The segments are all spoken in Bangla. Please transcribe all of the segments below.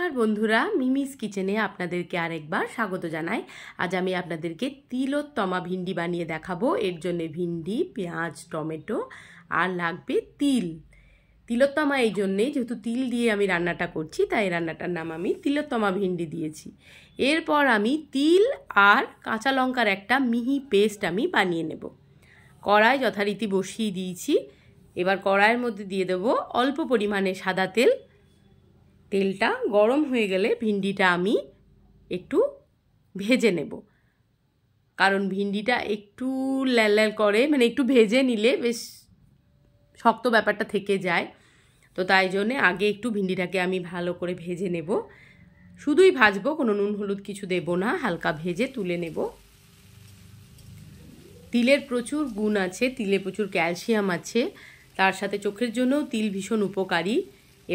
নমস্কার বন্ধুরা, মিমিস কিচেনে আপনাদেরকে আরেকবার স্বাগত জানাই। আজ আমি আপনাদেরকে তিলোত্তমা ভিন্ডি বানিয়ে দেখাবো। এর জন্য ভিন্ডি, পেঁয়াজ, টমেটো আর লাগবে তিল। তিলোত্তমা এই জন্যে, যেহেতু তিল দিয়ে আমি রান্নাটা করছি, তাই রান্নাটার নাম আমি তিলোত্তমা ভিন্ডি দিয়েছি। এরপর আমি তিল আর কাঁচা লঙ্কার একটা মিহি পেস্ট আমি বানিয়ে নেব। কড়াই যথারীতি বসিয়ে দিয়েছি। এবার কড়াইয়ের মধ্যে দিয়ে দেবো অল্প পরিমাণে সাদা তেল। তেলটা গরম হয়ে গেলে ভিন্ডিটা আমি একটু ভেজে নেব, কারণ ভিন্ডিটা একটু লাল লাল করে, মানে একটু ভেজে নিলে বেশ শক্ত ব্যাপারটা থেকে যায়। তো তাই জন্যে আগে একটু ভিন্ডিটাকে আমি ভালো করে ভেজে নেব। শুধুই ভাজবো, কোনো নুন হলুদ কিছু দেব না, হালকা ভেজে তুলে নেব। তিলের প্রচুর গুণ আছে, তিলে প্রচুর ক্যালসিয়াম আছে, তার সাথে চোখের জন্যও তিল ভীষণ উপকারী।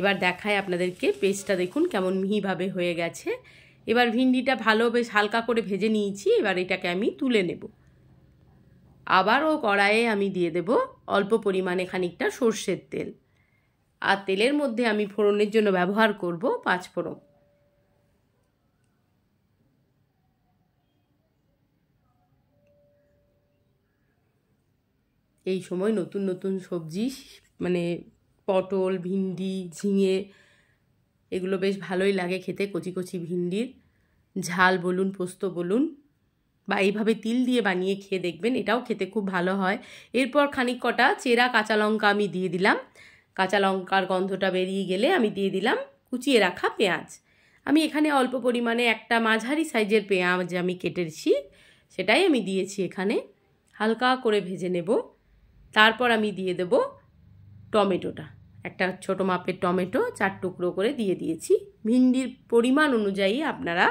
এবার দেখায় আপনাদেরকে, পেস্টটা দেখুন কেমন মিহিভাবে হয়ে গেছে। এবার ভিন্ডিটা ভালো বেশ হালকা করে ভেজে নিয়েছি। এবার এটাকে আমি তুলে নেব। আবারও কড়াইয়ে আমি দিয়ে দেব অল্প পরিমাণে খানিকটা সর্ষের তেল, আর তেলের মধ্যে আমি ফোড়নের জন্য ব্যবহার করব 5 ফোড়ন। এই সময় নতুন নতুন সবজি, মানে পটল, ভিন্ডি, ঝিঙে, এগুলো বেশ ভালোই লাগে খেতে। কচি কচি ভিন্ডির ঝাল বলুন, পোস্ত বলুন, বা এইভাবে তিল দিয়ে বানিয়ে খেয়ে দেখবেন, এটাও খেতে খুব ভালো হয়। এরপর খানিক কটা চেরা কাঁচা লঙ্কা আমি দিয়ে দিলাম। কাঁচা লঙ্কার গন্ধটা বেরিয়ে গেলে আমি দিয়ে দিলাম কুচিয়ে রাখা পেঁয়াজ। আমি এখানে অল্প পরিমাণে একটা মাঝারি সাইজের পেঁয়াজ আমি কেটেছি, সেটাই আমি দিয়েছি এখানে। হালকা করে ভেজে নেব। তারপর আমি দিয়ে দেব টমেটোটা, একটা ছোট মাপের টমেটো 4 টুকরো করে দিয়ে দিয়েছি। ভিন্ডির পরিমাণ অনুযায়ী আপনারা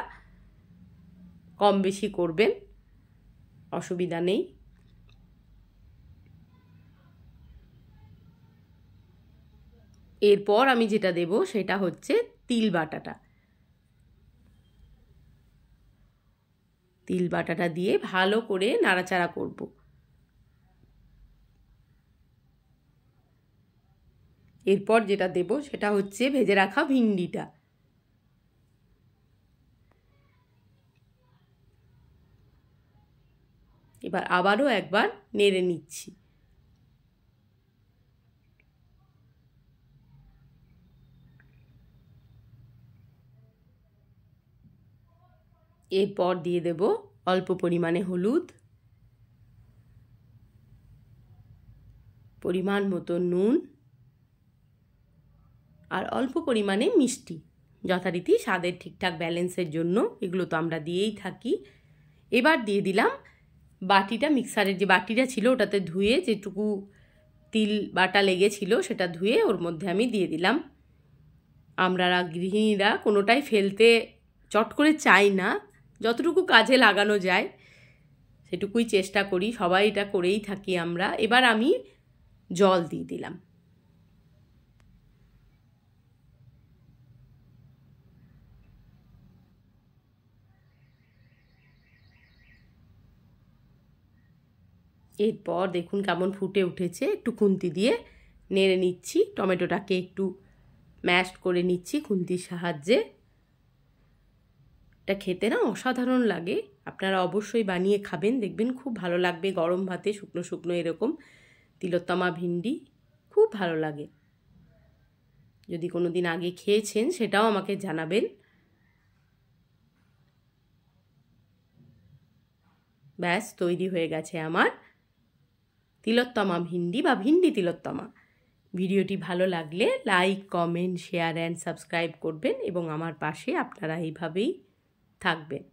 কম বেশি করবেন, অসুবিধা নেই। এরপর আমি যেটা দেব সেটা হচ্ছে তিল বাটাটা। তিল বাটাটা দিয়ে ভালো করে নাড়াচাড়া করব। এরপর যেটা দেব সেটা হচ্ছে ভেজে রাখা ভিন্ডিটা। এবার আবারও একবার নেড়ে নিচ্ছি। এরপর দিয়ে দেব অল্প পরিমাণে হলুদ, পরিমাণ মতো নুন, আর অল্প পরিমাণে মিষ্টি, যথারীতি স্বাদের ঠিকঠাক ব্যালেন্সের জন্য। এগুলো তো আমরা দিয়েই থাকি। এবার দিয়ে দিলাম বাটিটা, মিক্সারের যে বাটিটা ছিল ওটাতে ধুয়ে যেটুকু তিল বাটা লেগেছিল সেটা ধুয়ে ওর মধ্যে আমি দিয়ে দিলাম। আমরা গৃহিণীরা কোনোটাই ফেলতে চট করে চাই না, যতটুকু কাজে লাগানো যায় সেটুকুই চেষ্টা করি, সবাই এটা করেই থাকি আমরা। এবার আমি জল দিয়ে দিলাম। এরপর দেখুন কেমন ফুটে উঠেছে, একটু খুন্তি দিয়ে নেড়ে নিচ্ছি, টমেটোটাকে একটু ম্যাশ করে নিচ্ছি খুন্তির সাহায্যে। এটা খেতে না অসাধারণ লাগে, আপনারা অবশ্যই বানিয়ে খাবেন, দেখবেন খুব ভালো লাগবে। গরম ভাতে শুকনো শুকনো এরকম তিলোত্তমা ভিন্ডি খুব ভালো লাগে। যদি কোনো দিন আগে খেয়েছেন সেটাও আমাকে জানাবেন। ব্যাস তৈরি হয়ে গেছে আমার তিলোত্তমা ভিন্ডি বা ভিন্ডি তিলোত্তমা। ভিডিওটি ভালো লাগলে like, comment, share and subscribe করবেন এবং আমার পাশে আপনারা এইভাবেই থাকবেন।